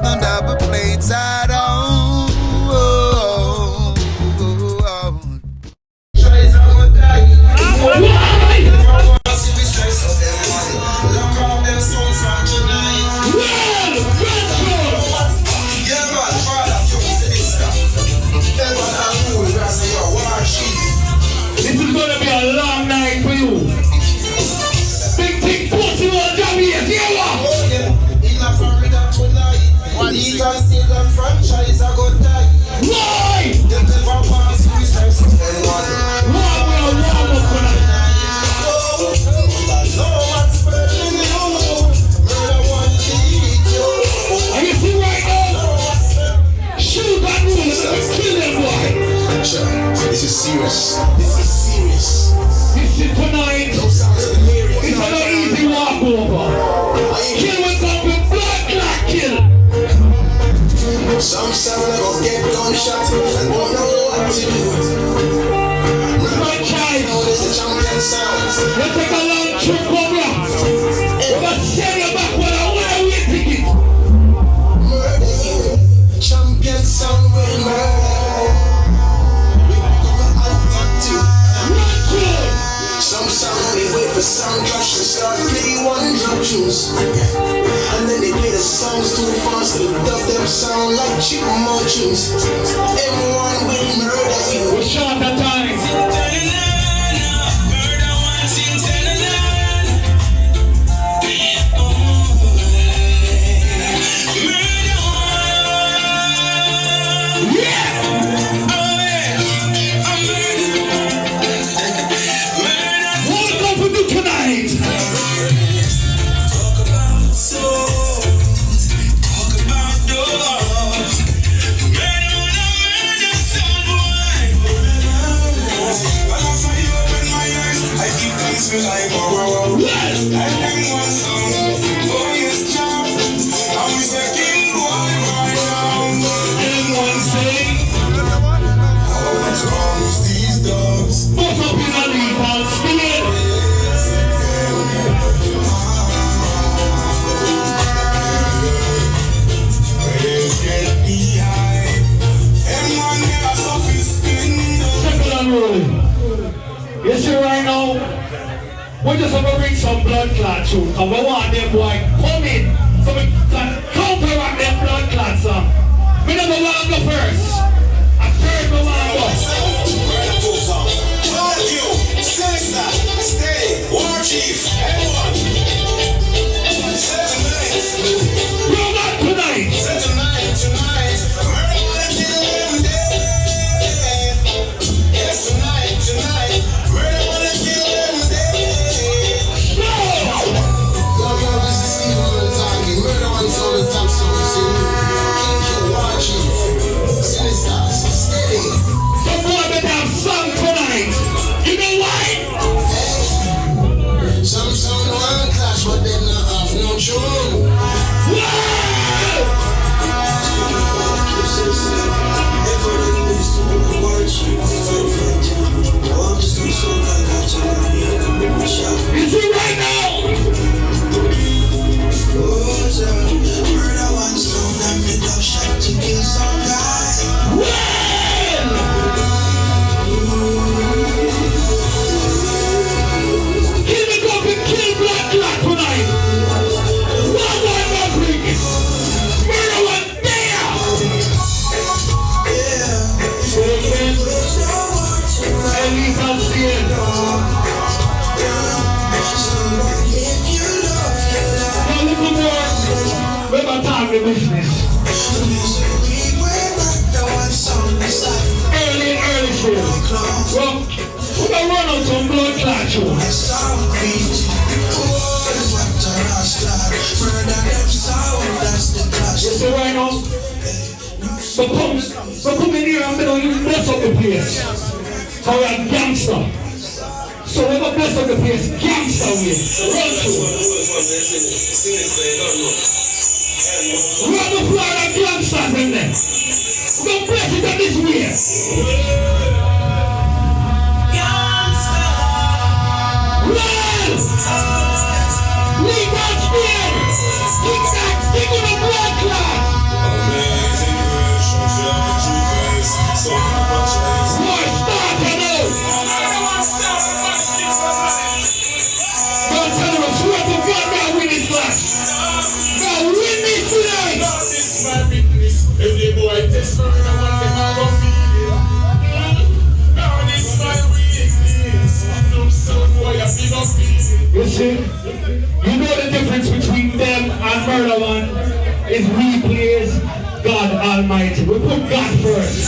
no double plates at all. This is gonna be a long night for you. Big thing pussy on Jamaica, He can still on franchise, I go die. why? They never pass three stripes of anyone. No one's burning you. Murder one beat you. Are you see right now? Shoot that rule and kill them, boy. This is serious. This is serious. This is tonight. It's not an easy walkover. Kill with something blood clot kill. Some sound go get gunshot and won't know what to do. Franchyze. This is the champion sound. You take a long trip over here. We're gonna send you back with a one-way ticket. Murder you. Champion sound will murder. We go out to. Run through. Some sound they wait for sound clash to start play one drum tunes. And then they play the songs too fast to dub them sound like cheap tunes. Everyone will murder you. We're short of time. Yes, you right now. We just have to bring some blood clot tune. And we want them boy come in so we can counteract them blood clot song. We never want to go first. At third we want to go. Stayne, War Chief, everyone. Bro, not tonight. Tonight. Murder wanna kill them dead. Yes, tonight. Murder wanna kill them dead. Love is the Steve on the target. Murder one's on the top, so we sing. King War Chief. Sinisters, Stayne. Some boy better have song tonight. You know why? Some sound one clash, but them not have no tune. You see right now? Murder one sound and me love shot to kill some guy. Kill me go and kill blood clot tonight. One more Maverick. Murder one there. And we can see it. Now look at more. We're about to talk the business. Early show. Well, we're gonna run on some blood clot show. You see right now? So come in here and we don't mess up the place. So we're a gangster. So we're gonna mess up the place gangster way. Run through. Run the floor of gangsters in there. We're gonna bless it up this way. Run! Leave that spear! Kick on the blood clot! You see? You know the difference between them and Murder One is we praise God Almighty. We put God first.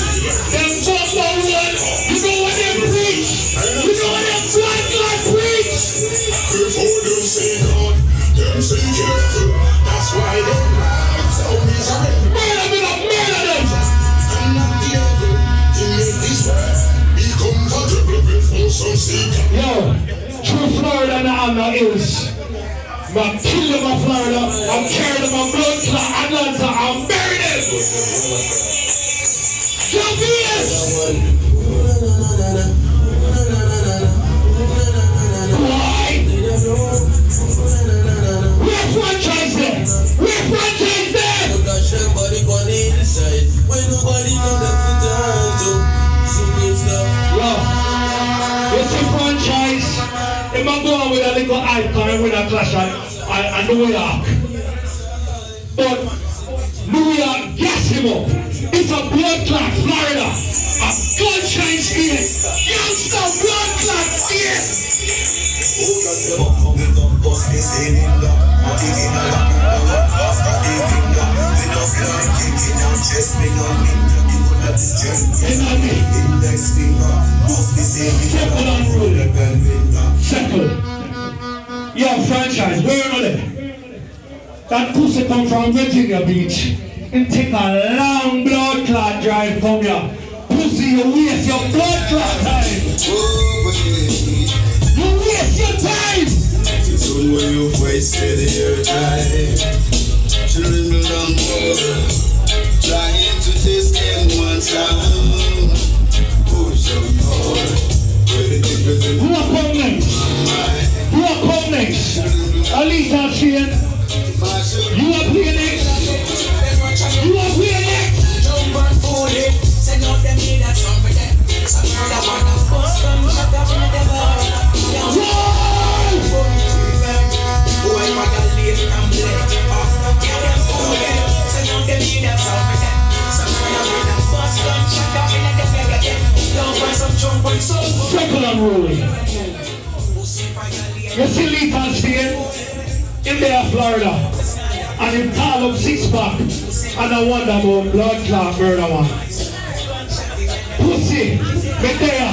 Them number one, you know what they preach? You know what them black God preach? Before them say God, them say careful. That's why them lives so miserable. Murder me up, murder them! I'm not the devil. He make this world be comfortable before some seek. Yo, through Florida now on the hills. I'm kill them in Florida, I'm carrying them on blood clot Atlanta, I'm burying them! Jump in! Why? We're Franchyze there! We're Franchyze there! Yo, you see Franchyze? If I go on with a little icon with a clash at New York. But New York gas him up. It's a blood clot, Florida. A gunshine state. Youngster blood clot state. Settle. Yo, Franchyze, where are they? That pussy come from Virginia Beach. It take a long blood clot drive from here. Pussy, you waste your blood clot time. You waste your time. It's when you wasted your time. Children belong more. Trying to taste them one time. Push them hard. Who are come next? Who are come next? Alita Stayne. You are playing next. You are playing next. Jump and fool it. Send out them in that song for them. Some murder one of us come shut up in the bar. Boy, my girl live and play. Get them fool it. Send out them in that song for them. Some murder one of us come shut up in the bar again. Don't find some jump and so. Circle and rolling. You see Lethal Stayne in there, Florida. And him call up 6-pack and I wonder about blood clot Murder One. Pussy, me there.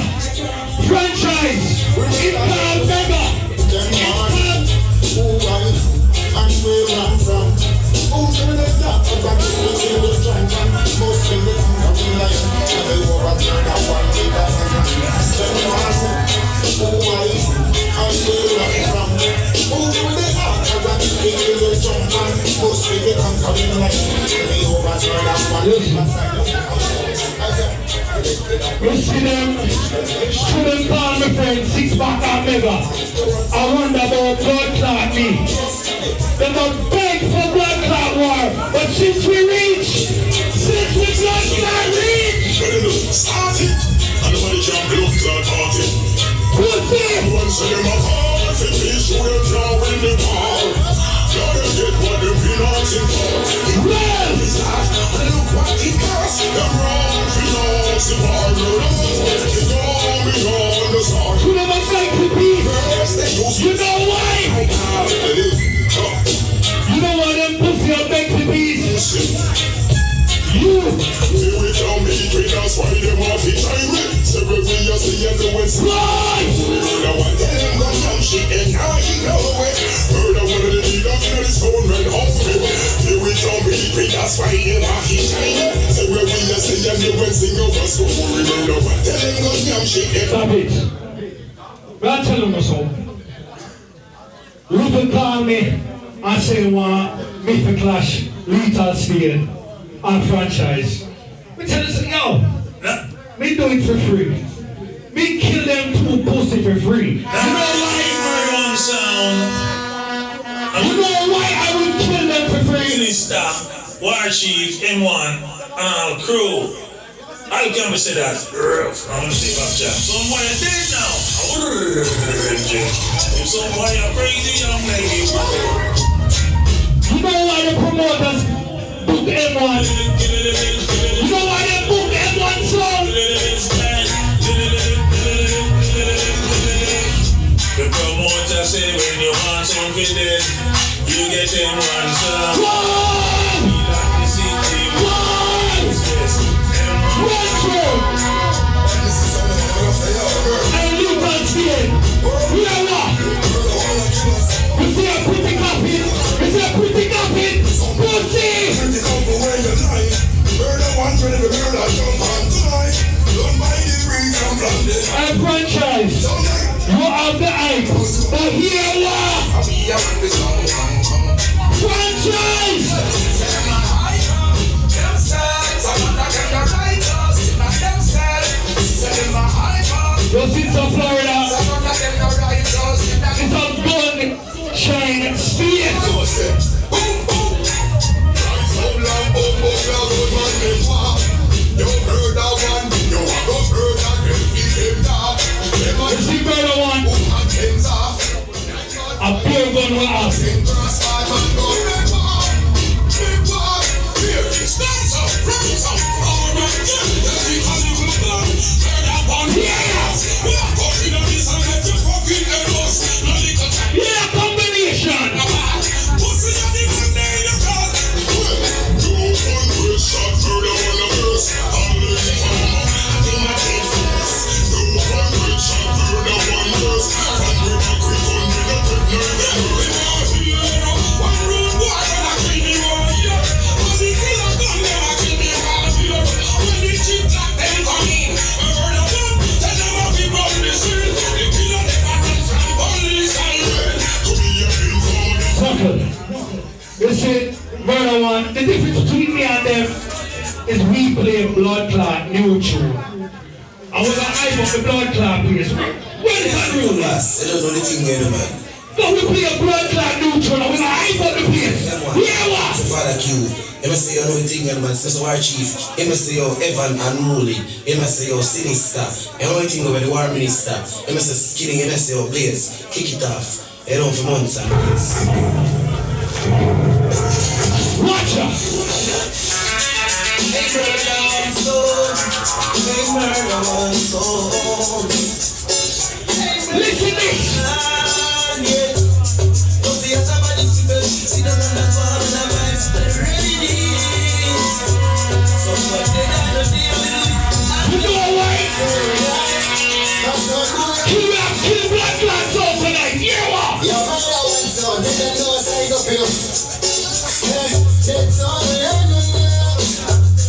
Franchyze, it called Mega. Who I and where I'm from. Who's in the dark of the people in the jungle? Most in the coming life. And they were a turn of one day back. Who I and where I'm from. Who's in the dark of the people in the jungle? Most in the coming life. And they were a turn of one day back. You see them, student call me friend, 6-pack and Mega. I wonder about blood clot me. They don't beg for blood clot war, but since we blood clot reach. Start it, and nobody can blood clot party. Pussy! Once them apart, it is who them can't win the war. Now they get what they've been asking for. Well! Look what it costs. Them wrong philosophy. It's all beyond the start. You never beg to be. You know why? You know why them pussy are beg to be? You! Here we come, that's why them off each time. Several years the influence. Why? Murder one, tell them go young shit and now he go away. Murder one of the leaders in his phone red hungry. Here we come, that's why them off each time. Several years the influence in over so murder one, tell them go young shit and stop it. But I tell them something. Rupert call me and say me for clash Lethal Stayne and Franchyze. Me tell us, yo, me do it for free. Me kill them two pussy for free. You know why? You know why I would kill them for free? Minister, War Chief, M1, crew. I'll come and say that. I'm gonna say about that. Some boy are dead now. If some boy are crazy, young lady. You know why the promoters book M1? You know why they book M1 song? The promo I say when you want something dead, you get them one song. We like the city. Yes, and Luke on Stayne. We are what? You see a pretty coffin? You see a pretty coffin? Pussy! And Franchyze, you have the hype, but here what? Franchyze! Your sits of Florida, it's a gun shine state. You see brother one, a pure gun will ask. Yeah, combination. You see, brother one, the difference between me and them is we play blood clot new tune. I was an hype of the blood clot place. Where is that real last? I don't know the thing here, man. No, we play a blood clot new tune. I was an hype of the place. Yeah, what? Father Q. I must say, I know the thing here, man. Since War Chief, I must say, Evan Unruly. I must say, Sinister. I know the thing about the War Minister. I must say, Skinning. I must say, Blaze. Kick it off. I don't for months and days. Watch out! Listen this! You know what? Kill black lads off tonight, yeah what? That's all I know.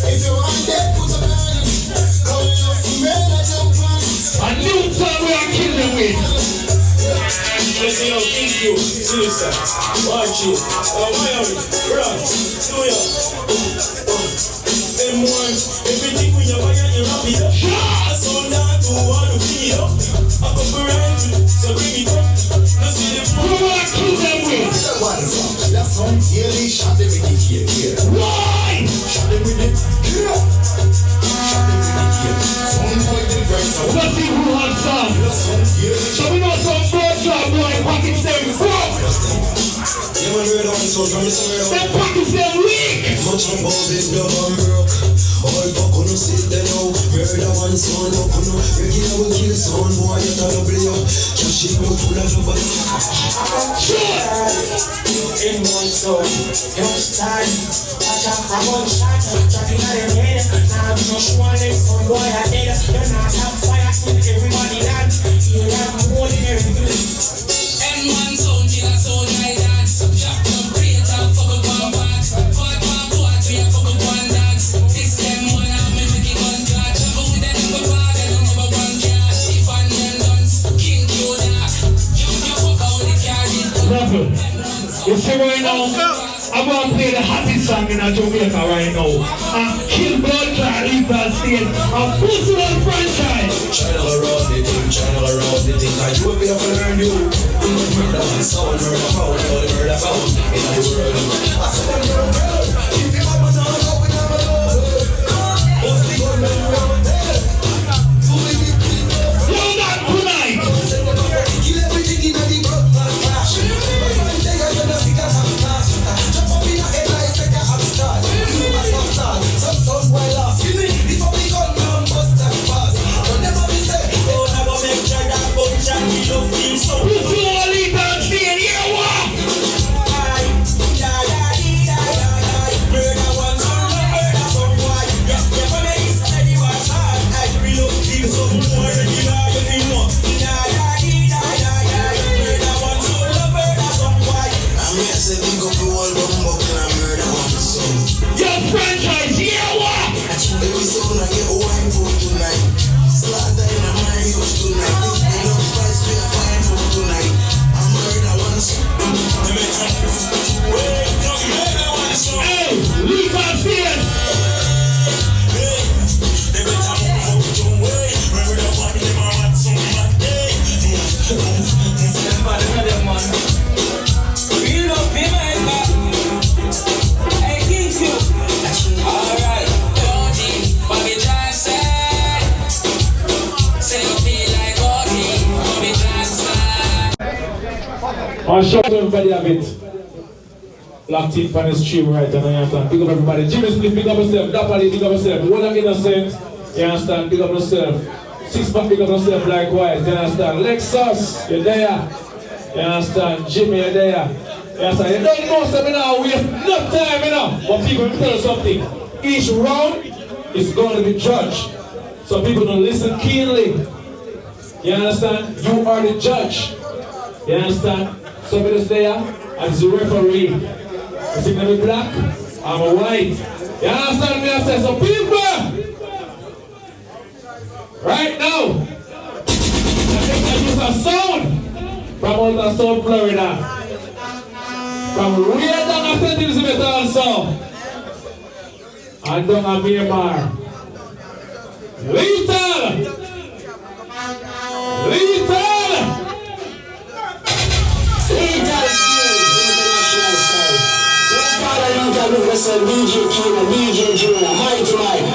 If you want that, put a man. Call your female, I jump on. A new song we are killing with. Let's see how thank you, sister. Watch it. Miami, France, New York. M1, everything when you buy and you're happy. I saw that to want to feel up. I come around, so bring it up. Let's see the Who are kill them with? That's some daily shot them with the here. Why? Shot them with it. Shot them with it here. Some point in right now. Let's see who has some. So we know some blood clot boy pockets them broke. You want to read on so from this way. Them pockets them weak. Much of all this no man broke. All fuck on us sit there now. Murder one son up on us. Regular will kill son boy you tell them play up. Cash it out full of love. In one soul, your style. Watch out, I won't shot. Dropping out your head. Now I'm not sure this some boy I did. You're not have fire. Everybody land. You have more than everything. M1 sound, killer sound like that. Shot the creator, fuck up one back. Fuck one boat, we a fuck up one dance. This them one out, me make it gun clad. Travel with them for bag, and number one car. If I'm them dance, King Kodak. You fuck out the car. Level. You see right now, I'm going to play the hottest song in Jamaica right now. Kill blood clot, leave that state. Pussy on Franchyze. Channel around the thing, channel around the thing. I you will be able to learn you. Murder one sound, murder found, murder found in the world. I said them world. If you have a sound, how we never know. What's the gunman around there? Yo, that tonight. Kill everything in the blood clash. They are gonna stick us up fast. Jump up in a head like second upstart. You must not start. Some sound while last. Before we gun down, bust that fast. Don't never be said. Don't have a make sure that bunch and we don't feel so. Pussy all eat This is about another man. Real up in my back. Hey, Kings you. Alright. Body, Bobby Johnson. Say you feel like Bobby Johnson. I'll show everybody a bit. Locked in on the stream right now, you understand? Big up everybody. Jimmy Smith, big up yourself. Dapperly, big up yourself. One of innocent, you understand? Big up yourself. Six Pack, big up yourself likewise, you understand? Lexus, you're there. You understand? Jimmy, you're there. You understand? You don't know something now, we have no time, you know. But people will tell you something. Each round is going to be judged. So people don't listen keenly. You understand? You are the judge. You understand? Somebody's there, and it's the referee. You see me black, I'm a white. You understand me? I say, so people, right now, I think I use a sound from out of South Florida. From way down at St. Elizabeth also. And down at Miramar. Lethal! DJ Kina, DJ Junior, Mighty Mike,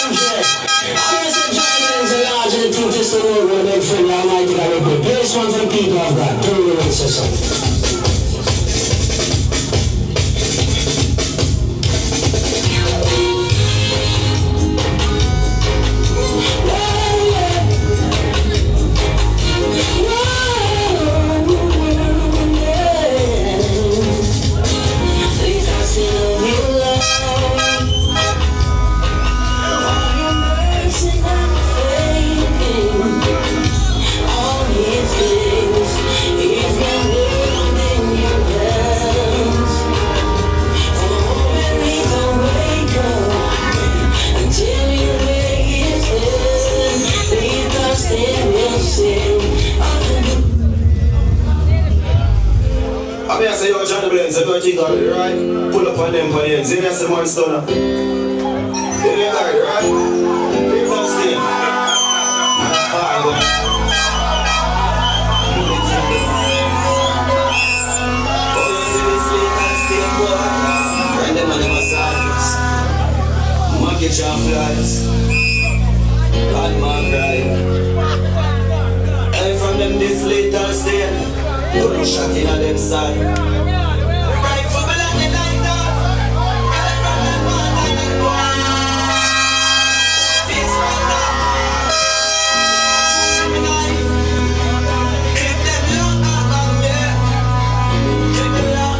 Andre. I'm Mr. Jordan's a large and think this the world will make friend Almighty God will be. Play this one for the people of God. Don't you want to say something? I say, yo, Johnny Blends, everything got it right. Pull up on them for the end. See me as the man stunner. They got it right. Big man Stayne. Fire, boy. Oh, you see this late and Stayne, boy. And them on the massages. Monkey jam flies. Bad man ride. And from them this late and Stayne. Put a shot in on them side. Right for me like the night up. Right from the man and the boy. Fix right up. Shoot me knife. Keep them low up on me. Keep them low.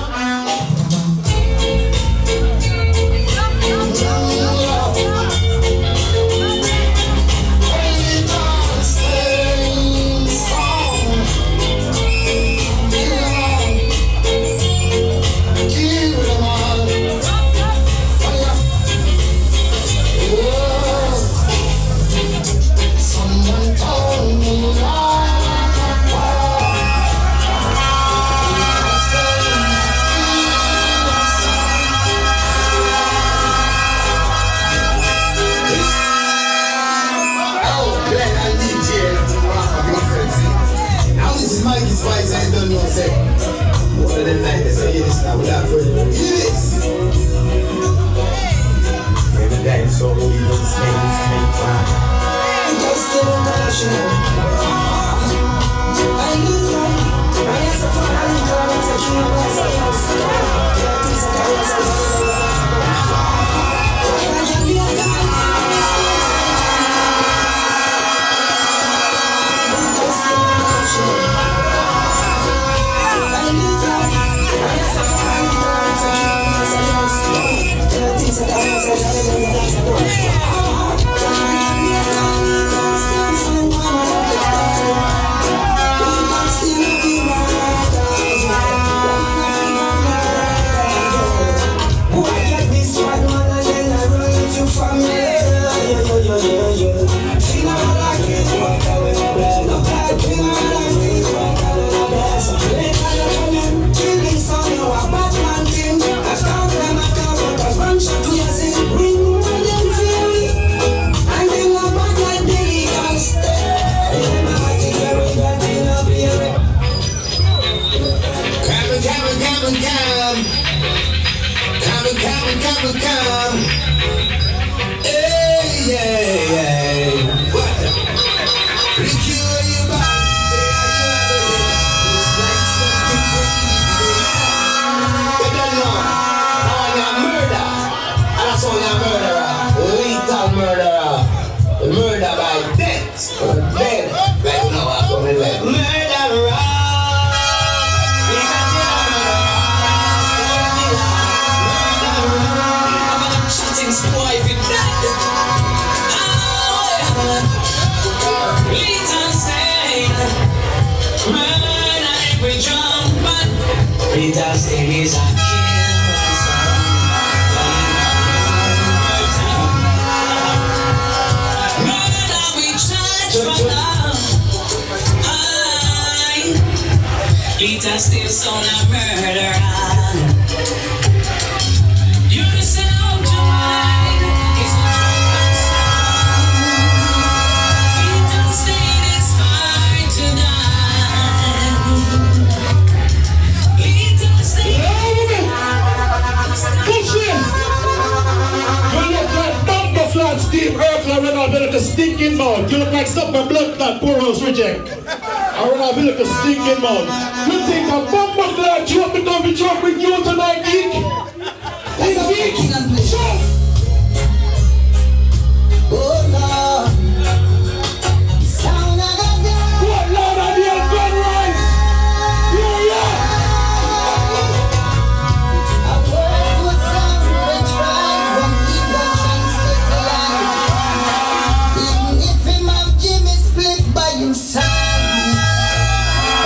One of them nights they say yes, now without further ado, yes! Every day so we don't stay fine. Just still international. I look up, I guess I'm finally coming to keep myself. we jump on. Because there is a killer murder we charge for love. Peter still son of murder. You listen out to mine. It's a trumpet sound. Peter Stayne is fine to die. Peter Stayne. Push it! You look like Bumper Flat Steve Urkel when I built a stinking mouth. You look like something blood clot poor house reject. I when I built a stinking mouth. You think a Bumper Flat drop it on the truck with you tonight, geek? Hey, geek! Shut! Oh Lord, sound of the What Lord of the gun rise? Yeah, yeah! I worked with some Franchyze when he got transferred to life. Even if him have Jimmy split by himself.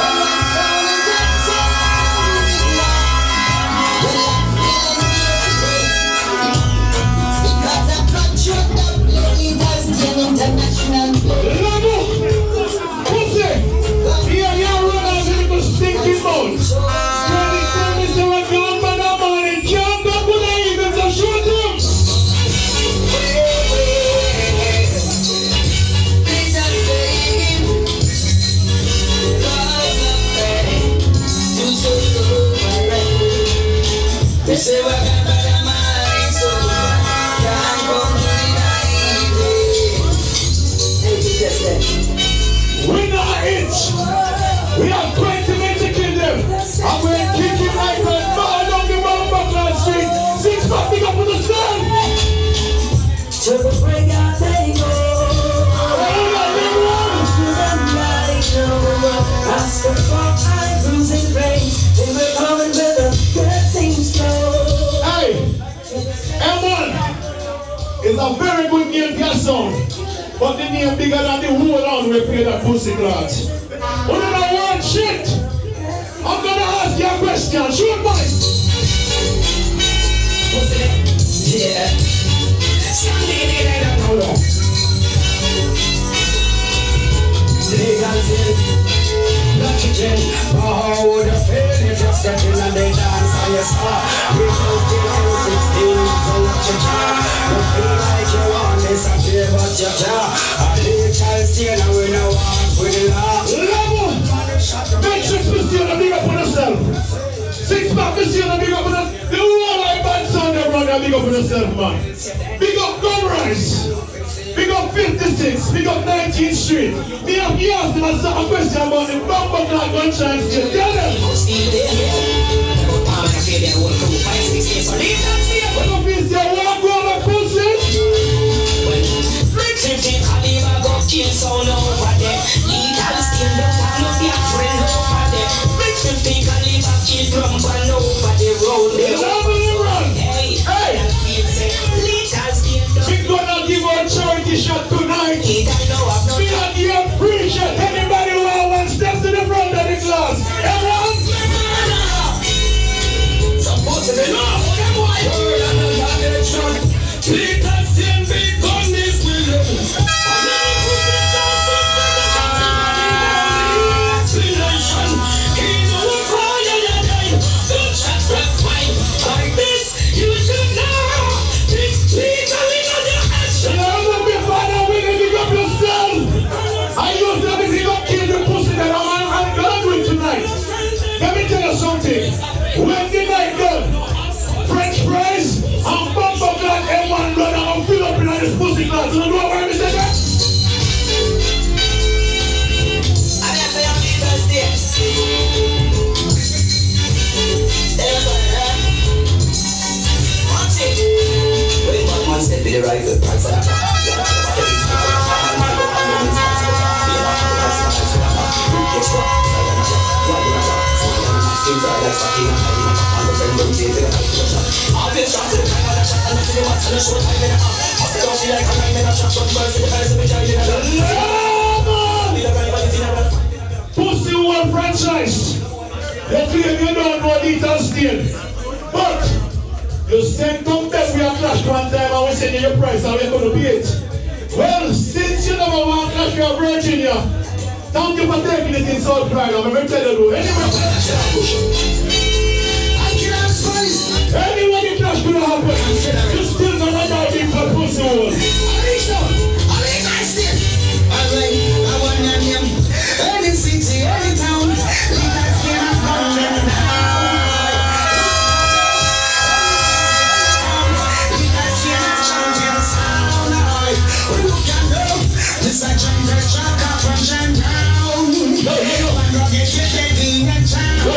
And my sound is a sound with love. Well, I'm feeling here today. Because I control the play, it has been international play. Lamo! Pussy! Yeah, yeah, run out of the stinking mouth. Scotty tell me so I can't ban a man and can't go with the even to shoot him. They say we're gonna be the mind, so can't go We not it. We are going to make the kill them. And we're kicking like that all along the Bumper Flat Street. 6 pack big up on the sun. to the break of day, Hold on, everyone. Rastafari cruising race, they were coming with a good things flow. Hey, M1 is a very good name for your song. But the name bigger than the whole on we play that pussy clot. But in a word shit, I'm gonna ask you a question. Shoot, boy. Yeah. Hold on. How would you feel if you're stepping and they dance on your star? People still in 16, so what you jar? You feel like you want disappear, but you can't. A little child still and we know what we law. Level. Make sure to see the big up on yourself. 6 pack to see the big up on yourself. The whole I bad sound they run that big up on yourself, man. Big up Gun Rise. Big up 56, big up 19th Street. Me have asked them a question about the Bumper Flat Franchyze. Tell them. What if it's your walk over pussy? Hey! We're gonna give our charity shot tonight. We don't give free shot. Anybody who want step to the front of the class? Everyone? When the night done, French fries and Bumper Flat M1 blood and fill up in this pussy class. You know what I'm saying? Pussy World Franchyze. You claim you don't know Little Stayne. But you sent them back we a clash one time and we send you your price and we're going to pay it. Well, since you never want to clash with Virginia, thank you for taking it in South Florida. Let me tell you, anyone you clash could happen. You still gonna die being for pussy hole. Any city, any town, leaders can't run them down. Leaders can't champion sound. Look at them, this a jungle tracker from Shantown. One go get you dead in a town.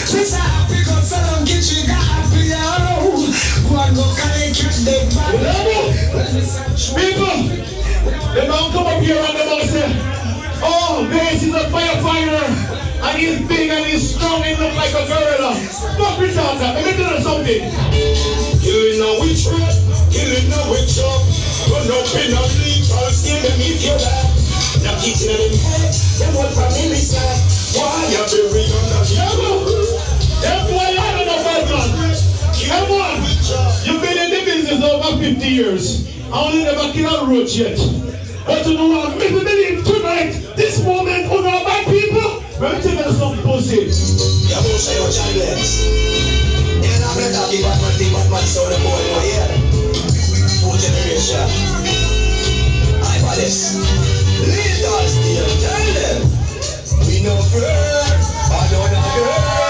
This a happy cause I don't get you got happy out. One go collect your dead body. People, they don't come up here and they don't say, oh, Bass is a firefighter, and he's big and he's strong, he looks like a gorilla. Fuck me talk that, let me tell you something. Killing now we trap, killing now we chop. Run up in a bleach, I'll steal them if you laugh. Now kitchen in them head, them what family slap. Why you bury on the table? That's why I don't know about man. Come on, you've been in the business over 50 years. I only never killed a roach yet. But you know what, make me believe tonight, this moment, who know my people, we're taking some pussy. You won't say what you legs. You're not going to talk about one thing, but one sound of boy, you hear? Full generation. I got this. Little Stayne, tell them. We know first, I don't know.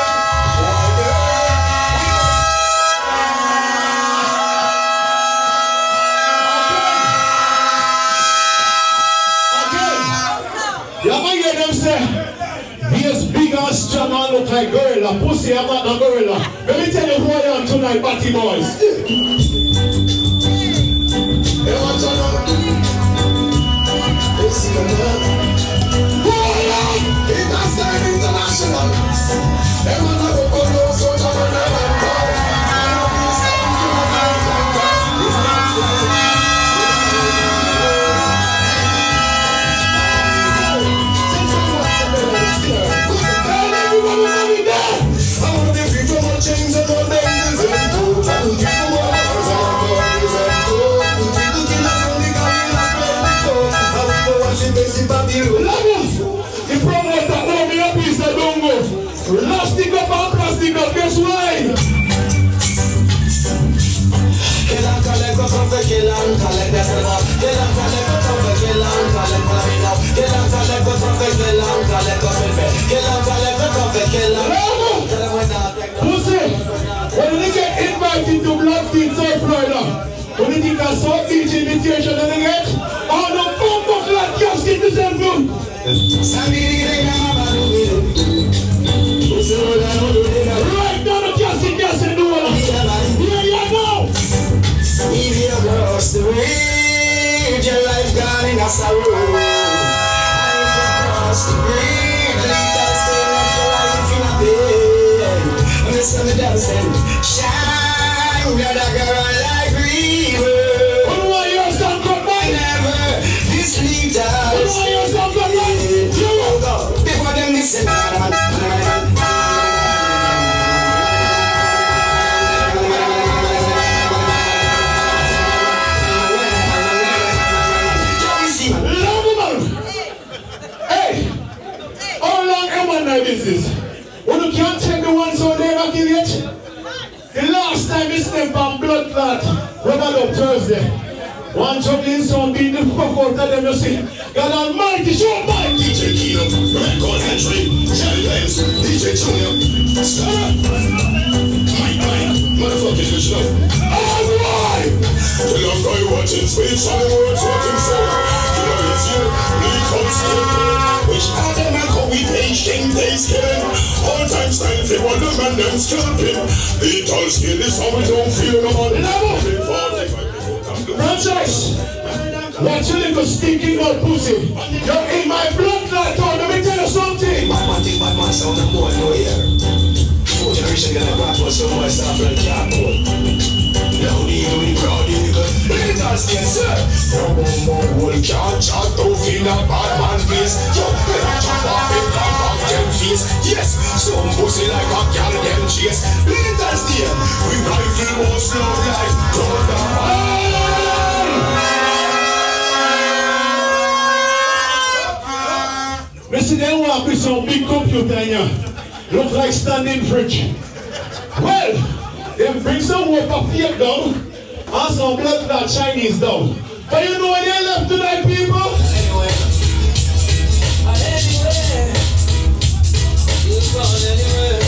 He's big and strong and look like gorilla. Pussy, I'm not a gorilla. Let me tell you who I am tonight, Batty boys. Who I am? International. The promoter owe me a piece of dongo. Plastic up and plastic up, guess why? Kill and collect, go come for kill and collect, that's the one. Kill and collect, go come for kill and collect, follow me now. Kill and collect, go come for kill and collect, go for me. Kill and collect, go come for kill and collect. Pussy, when you get invited to Black Team South Florida, when you think a South Beach invitation and you get all the bumbo clad casket to send food. Right now the casket doesn't do it. Here you go. If you cross the bridge, your life gone in a sorrow. And if you cross the bridge, Little Stayne left your life in a pain. And the sun dancing, shine, you're the girl like river. Who are your son come back? Never this Little Who are your son come back? You go before them listen. Business. When you can't take the one so they back in yet. The last time you step on blood clot, rubber up Thursday. One juggling sound beat the fuck out of them, you see. God Almighty, show my DJ Kino, Record Entry, Jelly Lens, DJ Junior, Stop! Motherfucking bitch, no. Alright! Till I'm going watching speech on the words what him say. You know it's you, me comes to which Adam and go with Asian days killing. All time style if you want them and them scalping. Little Stayne is how we don't feel no more. Franchyze! Watch your little stinking old pussy. You're in my blood clot, let me tell you something. Bad man sound and boy no here. Full generation gonna rap for so much stuff like cardboard. Now the proud nigga, Little Stayne sir. No, can't chat to feel a bad man face. Yo, they don't jump off it, come back them face. Yes, Some pussy like a gal them chase. Little Stayne, we rifle most love life. Missy, they walk with some big computer in here. Look like standing fridge. Well, they bring some more fake down and some blood clot Chinese down. But you know when they left tonight, people? Anyway. You're gone anywhere.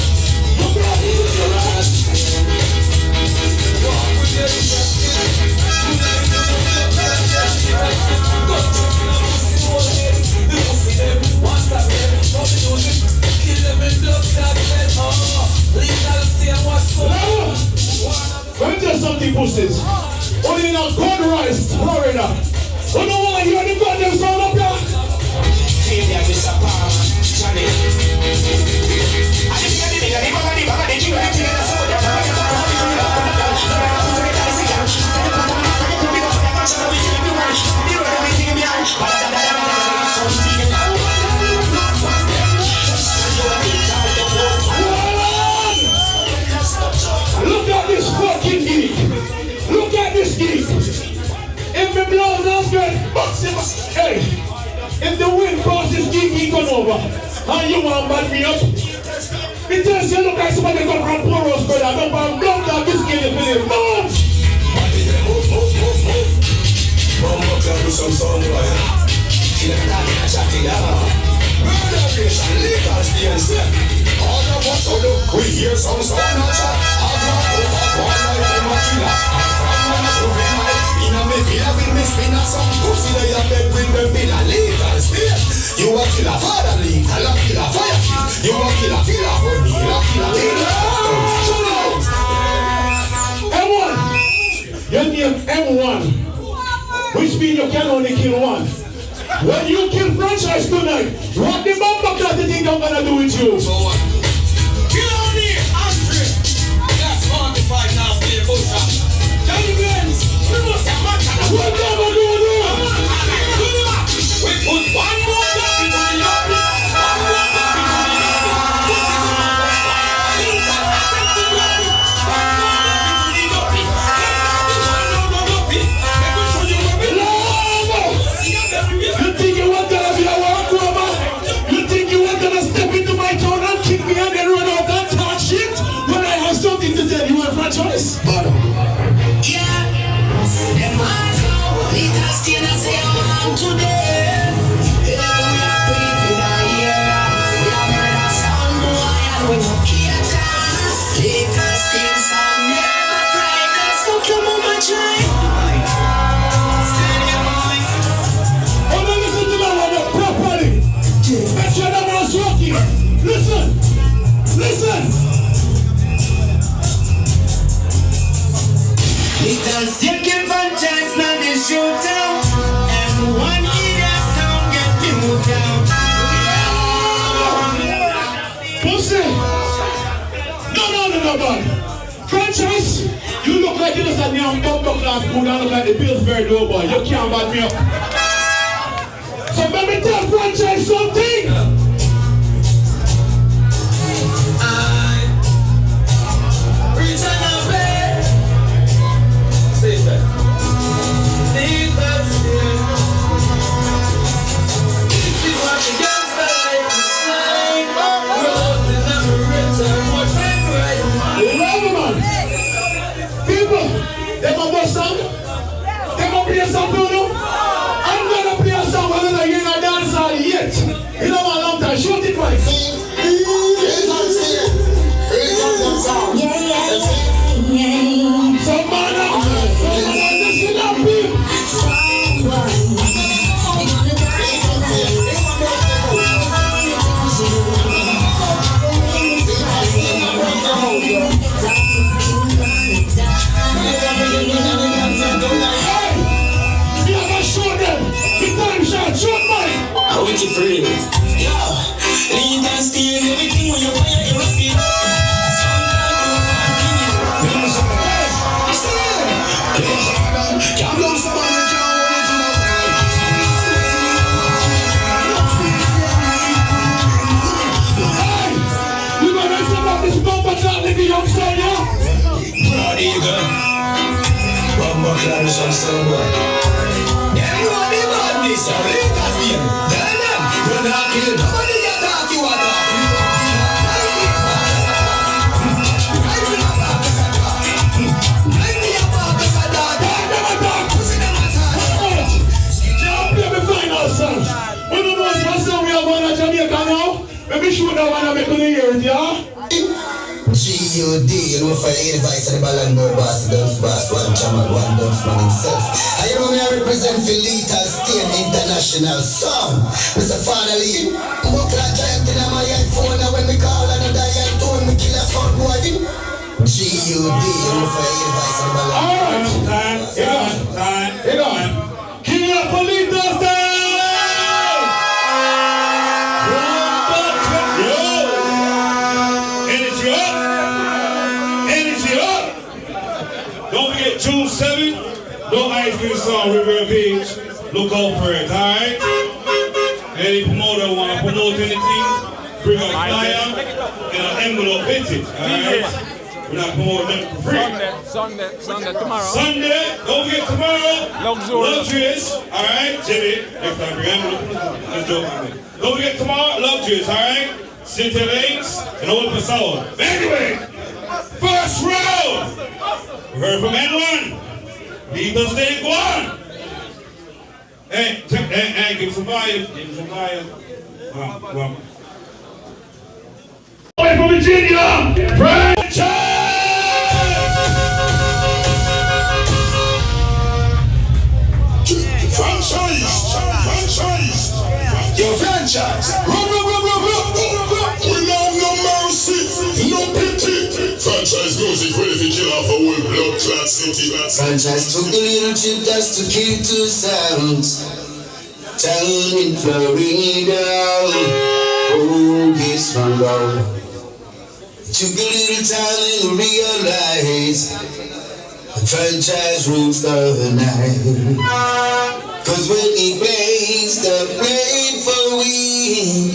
Walk with your let me tell you something, pussies. Only in a cold rice, Florida. You know why you are the goddamn sound up there? Failure is a power, Johnny. Look at this fucking geek. Look at this geek. If the blows not good, hey, if the wind passes geek, he gone over. How you want to back me up? Because you look like somebody got from Poros, but I don't want to blow down this geek if it is. Move! Mama can do some sound right. Kill a dog in a chatty yard. Murder nation, legal Stayne. All of us are look, we hear some sound and chat. I've not over one like them a killer. I'm from one a juvenile. In a me villa with me spin a some pussy that you beg with them in a legal Stayne. You a killer father legal, a killer fire chief. You a killer for me, a killer legal. M1! Your name M1. Which means you can only kill one. When you kill Franchyze tonight, what the bumper class you think I'm gonna do with you? Get on here, Andre. That's 45 now, play Buddha. Johnny Benz, we must have match. What never do there? We put one more down into the lobby. One more down into the You think you want to be a walkover? You think you want to step into my town and kick me and then run out and talk shit? When I have something to tell you, Franchyze? Yeah, them eyes now, little Stayne and say I'm on today. We are pretty for the year. We are murder sound boy and we no cater. Little Stayne sound never cry, cause fuck your mama try. Oh, no, listen to that one properly. Make sure that one's working. Listen. Little Stayne came from chance, now they shoot out. And one idiot sound get me moved out. Pussy. No, man. Franchyze, you look like you just a damn bumper class food and look like the Pillsbury Doughboy. You can't bad me up. So let me tell Franchyze something. People, they gonna go song. They gonna play a song, I'm gonna play a song whether you're in a dance hall yet. You know what? What's up, nigga, young son, yo? Proud eagle. One more clarish on someone. Everyone be badness, I believe that's me. Tell them, you're not killed. Nobody can talk you at all. When you know what's up, we are going to Jamaica now. Maybe shoot that one and make the years, yeah? G.U.D. You know for advice and the Ballandor boss, dance boss, one chairman, one dance man himself. I know me I represent for Lethal Stayne International Song. Mr. Finally, Mokla giant in my iPhone, and when me call and a dial tone, me kill a sound boy. G.U.D. You know for advice and the Ballandor. Time. King up for Lethal Stayne! Don't forget June 7th, no ice cream song, Rivalry page. Look out for it, alright? Any promoter want to promote anything, bring a flyer and an envelope with it, alright? We're not promoting them for free. Sunday, tomorrow. Sunday, don't forget tomorrow. Luxurious, alright? Jimmy, next time bring envelope. Let's joke on it. Don't forget tomorrow, Luxurious, alright? City Lanes and Open Sound. Anyway, first round. We heard from N1. Lethal Stayne, go on. Hey, give some fire. Give some fire. Come on. Away from Virginia, Franchyze! Franchyze. Yo, Franchyze. We have no mercy, no pity. Franchyze music ready to kill off a whole blood clot city. Franchyze took a little trip just to kill two sounds. Town in Florida. Oh, yes, from love. Took a little time to realize the Franchyze rules the night. Cause when he plays the blade for we,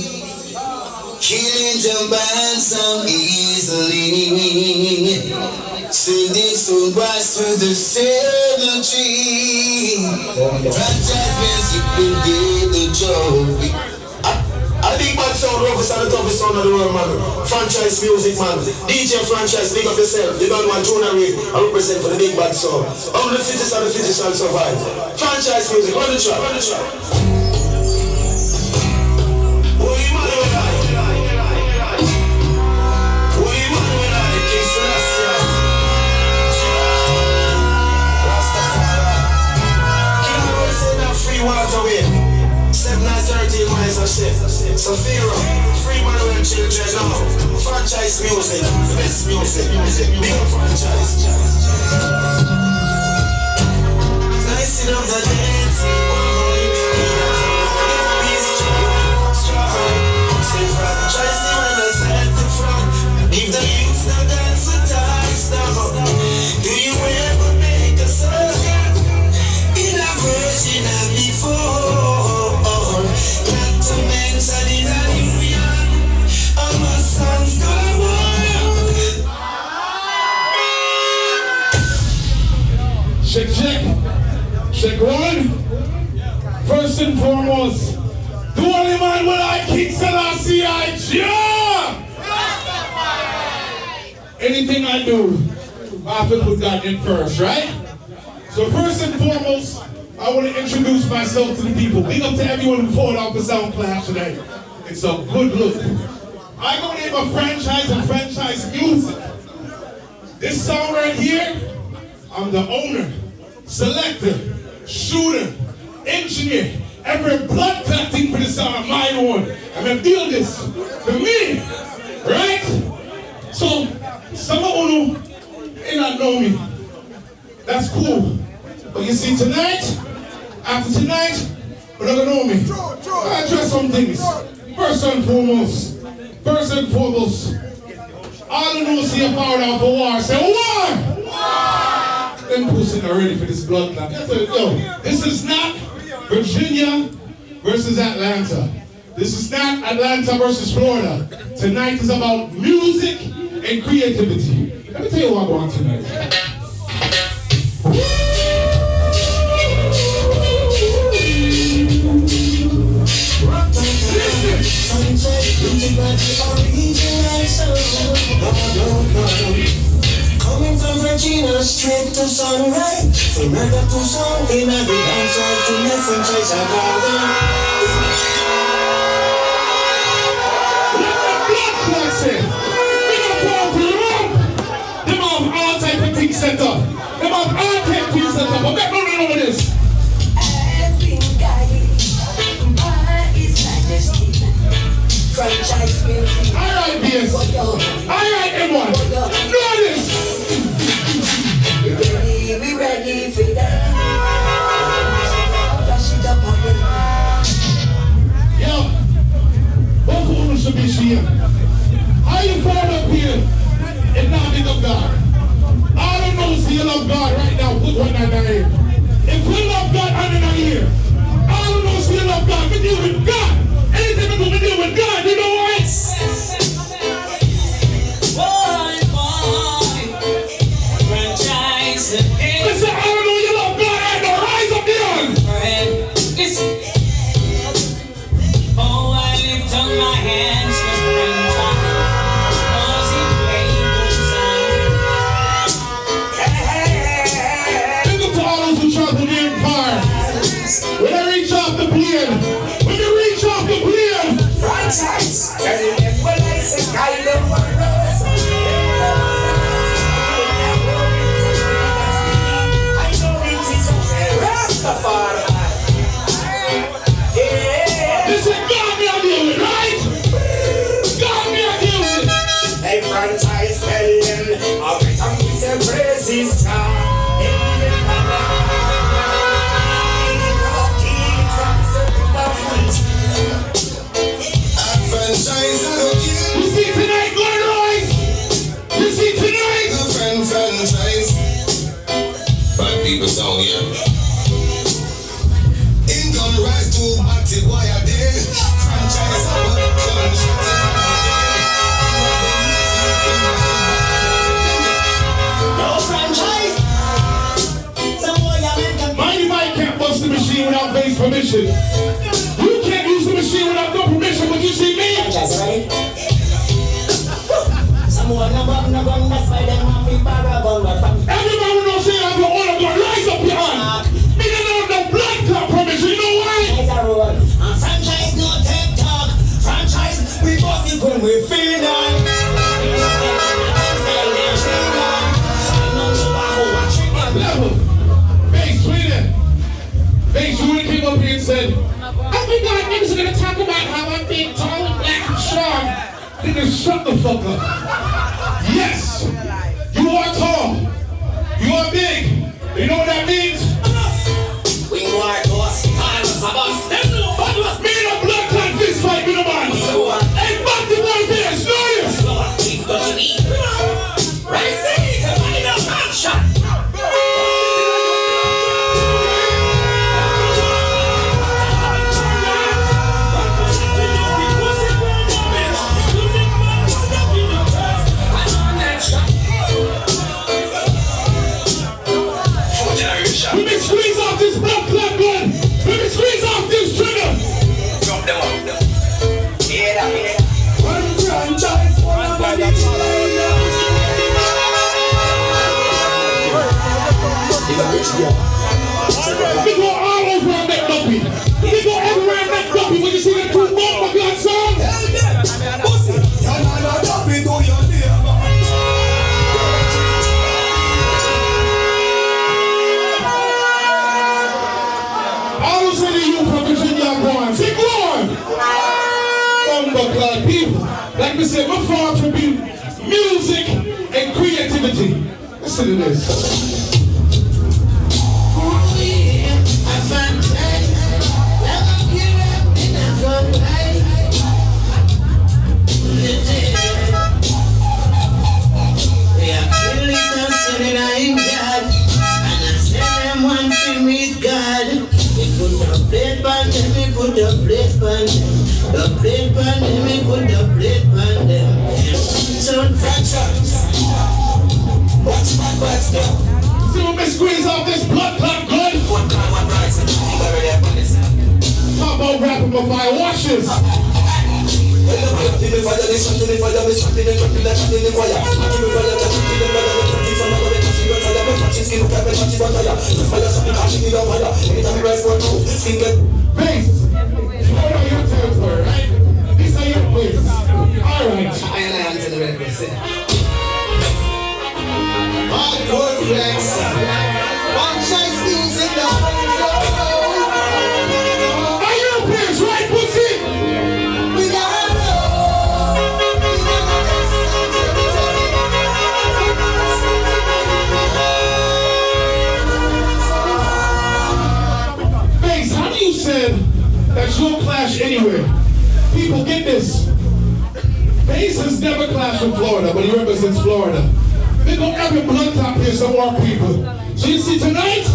killing jump and some easily. See this will rise to the cemetery. Franchyze music will get the trophy. I think bad sound roughest and the toughest sound of the world, man. Franchyze music, man. DJ Franchyze, big up yourself. You don't want jewelry. I represent for the big bad sound. Only the fittest and the fittest shall survive. Franchyze music, run the track. Waterway, 7 and 13 miles of shit. Safira, free Manuel children now. Franchyze music, the best music. Big Franchyze. Slicing up the dance. Say Franchyze, the others at the front. If the youths now dance the ties now. Do you ever make a song? In a version of before, not to mention in a New York, all my songs go wild. Check one. First and foremost, the only man will I King Selassie I jump. Anything I do, I have to put that in first, right? So first and foremost, I want to introduce myself to the people. Big up to everyone who poured out the sound class today. It's a good look. I'm going to name a franchise and Franchyze music. This song right here, I'm the owner, selector, shooter, engineer. Every blood clot thing for this song of my own. I'm going to build this for me, right? So, some of you may not know me. That's cool. But you see, tonight, after tonight, you're not gonna know me. I address some things. First and foremost, all the know see a power out for war. Say war! War! Them pussy not ready for this blood clot. Yo, this is not Virginia versus Atlanta. This is not Atlanta versus Florida. Tonight is about music and creativity. Let me tell you what I want tonight. Coming from Virginia straight to sunrise. From reggae to soul, in every dance hall to make Franchyze a garden. Let the blood clots in. We don't fall for the room. Them have all type of things set up. Them have all type of things set up. But make no know this. I've been guided by His Majesty. Franchyze music. Alright, BS. Alright, everyone. Know this. We ready for that. Flash it up again. Yo, both of them should be ashamed. How you fall up here and not big up God? All I know is you love God right now. Put one in our ear. If we love God, I'm in our ear. All I know is you love God. We deal with God. Anything we do, we deal with God. You know what? Franchyze. Listen, I don't know you love God. I know. Rise up there. Oh, I lift up my hands to Franchyze. Cause he played good Think to all those who travel near and far. When I reach off the plane, when you reach off the plane, Franchyze. Tell them what I say, I don't want to. listen, God me a deal with, right? God me a deal with. Hey, Franchyze, tell them, I'll get some piece of praises, Franchyze, You see tonight, Gordon Royce? You see tonight? Franchyze. Bad people sound here. In gun rise to party boy a day. Franchyze our gunshot. No Franchyze. Mind your mic can't bust the machine without base permission. You can't use the machine without no permission, but you see me? Everybody who don't say I have your order, but rise up your hand. Me don't know no blood clot permission, you know why? Franchyze no take talk. Franchyze we boss it when we feel it. Level. Base, Sweden. Base, you would have came up here and said, oh my God, niggas are gonna talk about how I'm being tall and black and strong. Niggas, shut the fuck up. Yes, you are tall. You are big. You know what that means? We are boss. I'm a boss. Me and a blood clot fist fight with a man. Hey, back the one there, serious. Let me squeeze off this blood clot gun. Let me squeeze off this trigger. Drop them up. Yeah. One Franchyze, one body. We go all over on that dumpy. We go everywhere on that dumpy. When you see that two bomb, my God, son. All of a sudden you from Virginia are going. Say, go on. Bumble people. Like we said, we're far to be music and creativity. Listen to this. Put the plate on them. The plate on them. We put the plate on them. So Franchyze. See when we squeeze off this blood clot good? Talk about rapping before I wash this. Bass, you know your territory, right? These are your places. Alright. Hardcore flex. Franchyze music now. Are you players, right, pussy? We gotta Bass, how do you said that you'll clash anywhere? People, get this. Bass has never clashed in Florida, but he represents Florida. They gonna have your blood top here, some more people. So you see tonight,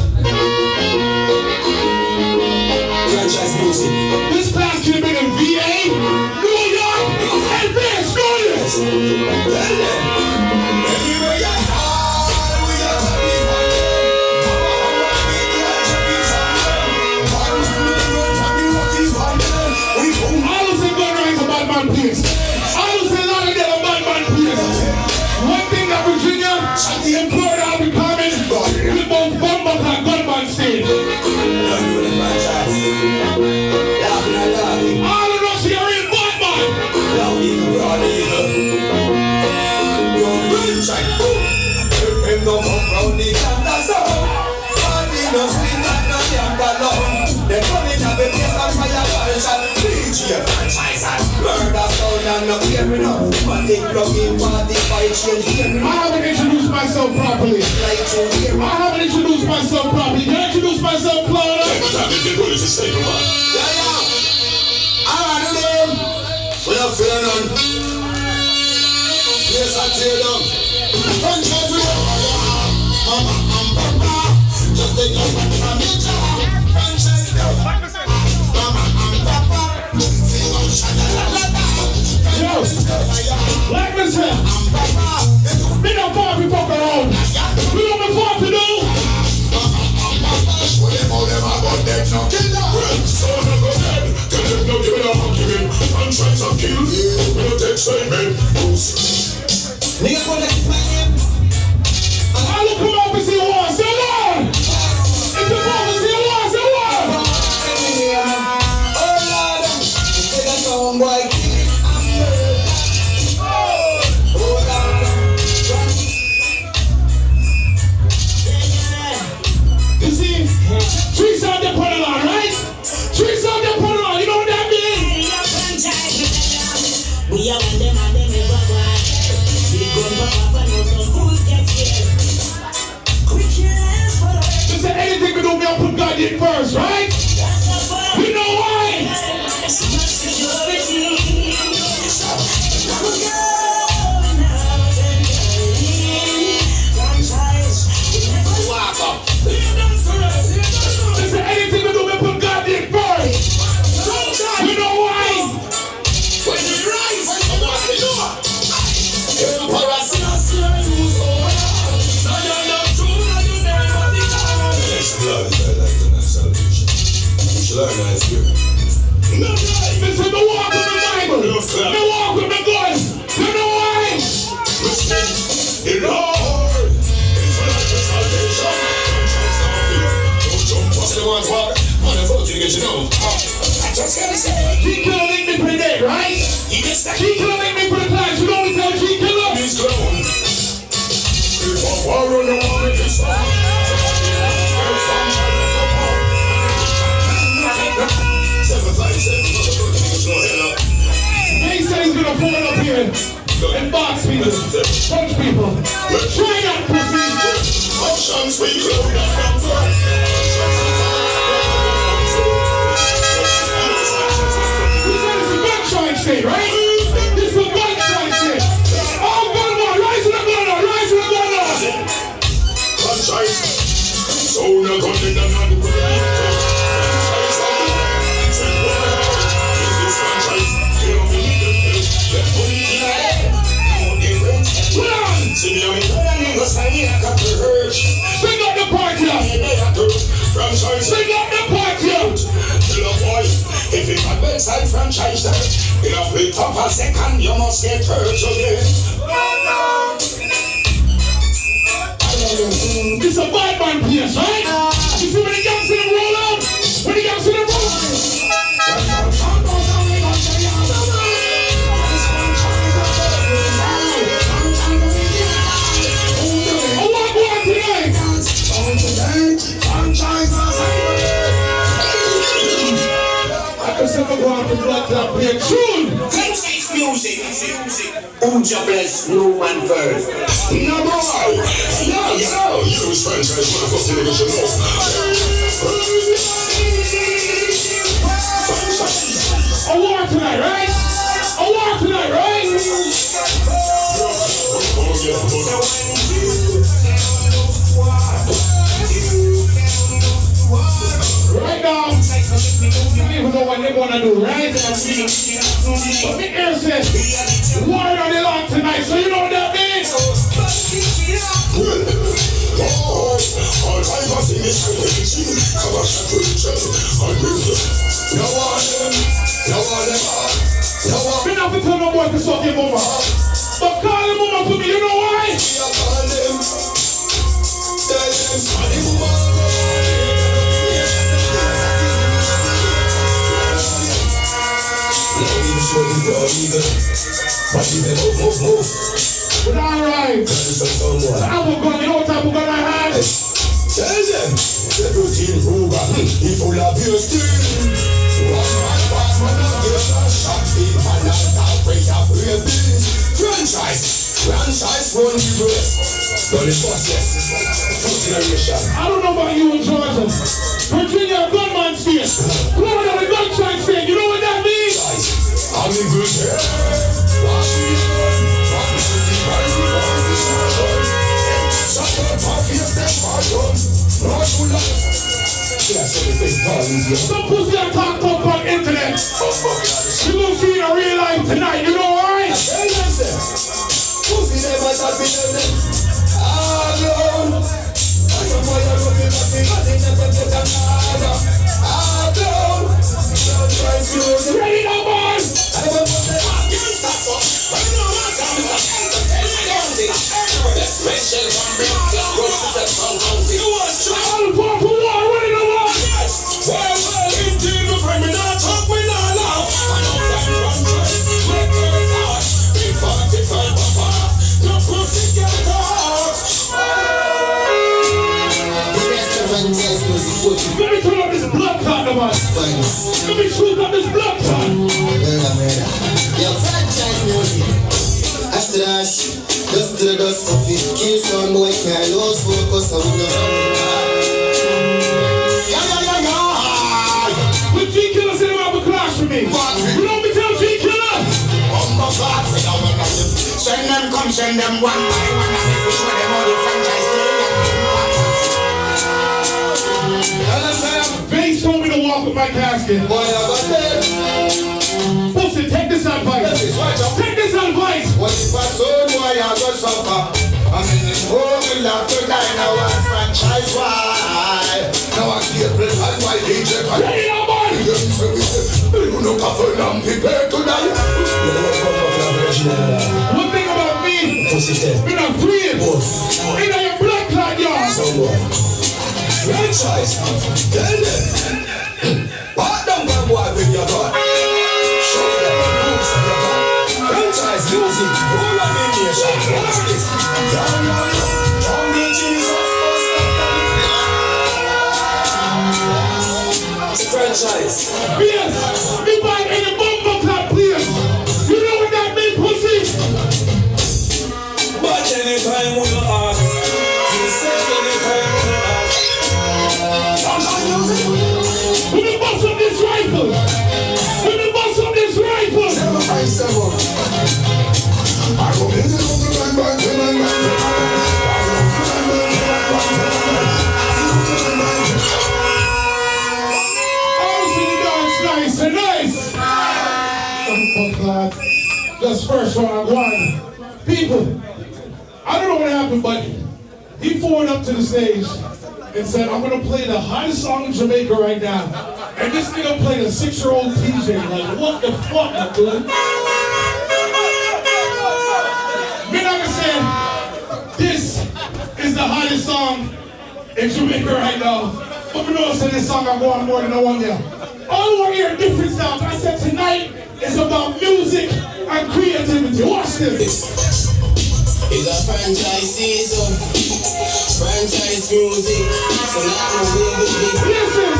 Franchyze music. this class could have been in VA, New York, and this, Noise. Everywhere you are, we are happy for I don't say gun ranks a bad man place. I don't say a lot of them a bad man place. One thing that Virginia, in Florida, I'll be coming with both bumper and gunman stage. All of us here in Batman. I haven't introduced myself properly. Can I introduce myself, Florida? We are feeling on. Yes, I tell them. Franchyze we are. Mama and Papa. Just take your money from your job. Franchyze now. Mama and Papa. Sing on Shana-la-la-la. Yo, like me say, me not far if you fuck around. We know me far to do. Niggas wanna keep my name. I look come up and say war, say war. If you come and say war, say war. Oh Lord, say that song boy, kill it and murder. Oh Lord, You see, trees out there put it on, right? Trees out there put it on, you know what that means? We are one them and them ever one. We go back and know some fools get scared. Quick hands for You say anything we do, we have put God in first, right? You know why? security. You say anything we do, we put God in first. You know why? when you rise, I want to know. Listen, the walk with the Bible. The walk with the God. You know why? G Killer make me for the day, right? G Killer make me for the class. You know what we tell G Killer? They said he's gonna pull it up here and box people, punch people. Try that, pussy. We said it's a gunshine state, right? This is a gunshine state. All gun on, rise to the gun on, rise to the gun on. side franchise. In a bit of a second, you must get hurt again. It's a bad man place, right? You see when the gangs in the roll up? When the gangs in the roll up? I want one tonight. I can still go out to blood clot play a tune. Franchyze music. Unja bless no man first. No boy. Yo. You is franchise, motherfucking niggas, you know. I want tonight, right? I want tonight, right? Right now, I don't even know what they want to do, right? But the air says, water on the lawn tonight, so you know what that means? All time I see this and we see how I shall preach no one. Me not to tell no boy to suck your mama. But call him mama for me, you know why? But alright. I'm going, you know what type of gun I had? Tell them, 17 Ruger, he full of your steel. One man, get a shot, big man, and I'll break up real bills. Franchyze, run the race. Don't it bust, yes. Fourth generation. I don't know about you in Georgia. Virginia, gunman state. Florida, the gunshot state. You know what that means? I'm in good hair. Some pussy I talk up on internet. You gonna see in real life tonight, you know why? Pussy never shall be done. Alone. Some boy are looking at me, but they never get another. Alone. Ready now, boys? I never put the heart in the top. I know what's special one big roses and tongue. You was All for war, ready to war. well, indeed, my friend, me not talk, me not laugh. I know that one choice, make it out. Big 45 papa, no pussy get out. The rest of Franchyze music. Let me turn up this blood clot, man. Let me shoot up this blood clot. Yo, Franchyze music. After that shit, dust to the dust of it. Kill some boy, can't lose focus on the With G-Killer sitting around the clash for me. You know me tell G-Killer? Send them, come send them one by one. I make sure them all the franchise Bass told me to walk with my casket. boy, I got them. Pussy, take this advice. Take this advice. What if I sold boy, I got suffer. I'm in this home, we love to die. Now I'm franchise, why? Now I see a play and why DJ can. Ready now, boy? You know, cover and prepare to die. One thing about me, when I'm free, ain't I your blood clot, y'all? Franchyze, tell them. Part down one boy with your gun. Show them the moves of your gun. Franchyze music, all of the nation. Watch this. John B. Jesus, Franchyze. Yes, me buy any bumper clot, please. You know what that means, pussy? But anytime we ask, you say anytime we ask. When we bust up this rifle, when we bust up this rifle, 757. I will be the nice and nice. Bumper clot. Just first one. People, I don't know what happened, but he forwarded up to the stage and said, I'm going to play the hottest song in Jamaica right now. And this nigga played a 6-year-old DJ. Like, what the fuck, my dude? Like I said, this is the hottest song in Jamaica right now. But we know it's in this song I'm going more than no one there. All I want to hear a different sound. I said tonight is about music and creativity. Watch this. It's a franchise season, franchise music. So now I'm with me. Listen.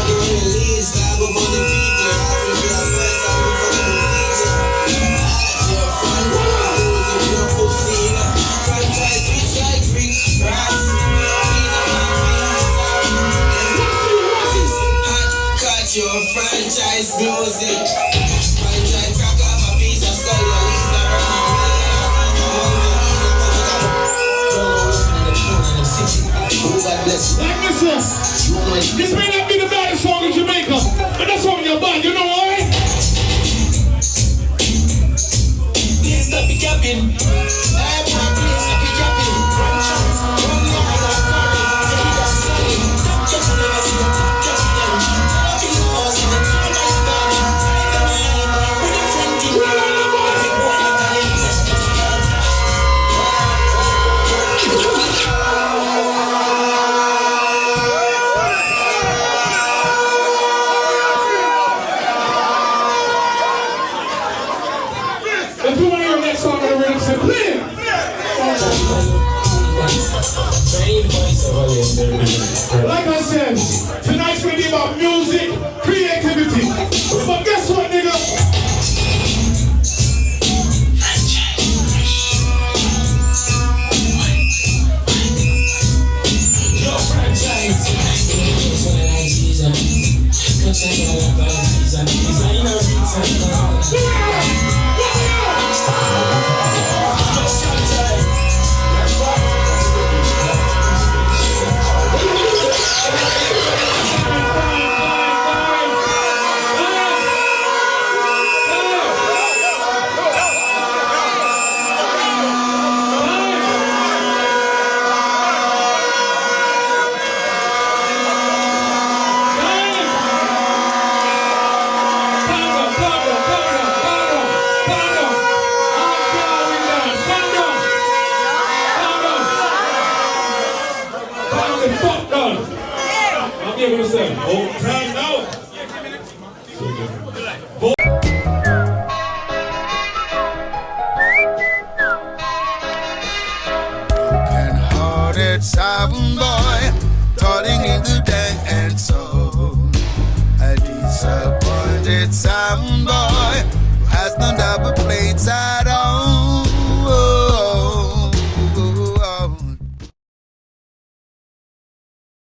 I'm released, I'm about the people. I'm with your first, I'm with the feature. Your franchise music, your pussy. Franchise bitch like Rick Ross. Cut your franchise music. Franchise crack off a piece of skull, your leaves around. Like this, this may not be the baddest song in Jamaica, but that's on your band, you know why? Please stop it capping. Please stop it capping. Franchise, run the high of money. Take it as sunny. Don't catch them, never see them. Catch them. Talking laws in the town like Stayne. Take them alive. With them friendly. Big boy, not a link. If you want to hear that song on the radio, say, play it. Like I said, tonight's gonna be about music, creativity. But guess what, nigga? Your franchise. Oh, time now. Broken-hearted sound boy, darting in the dance soul. A disappointed sound boy who has no double plates at all.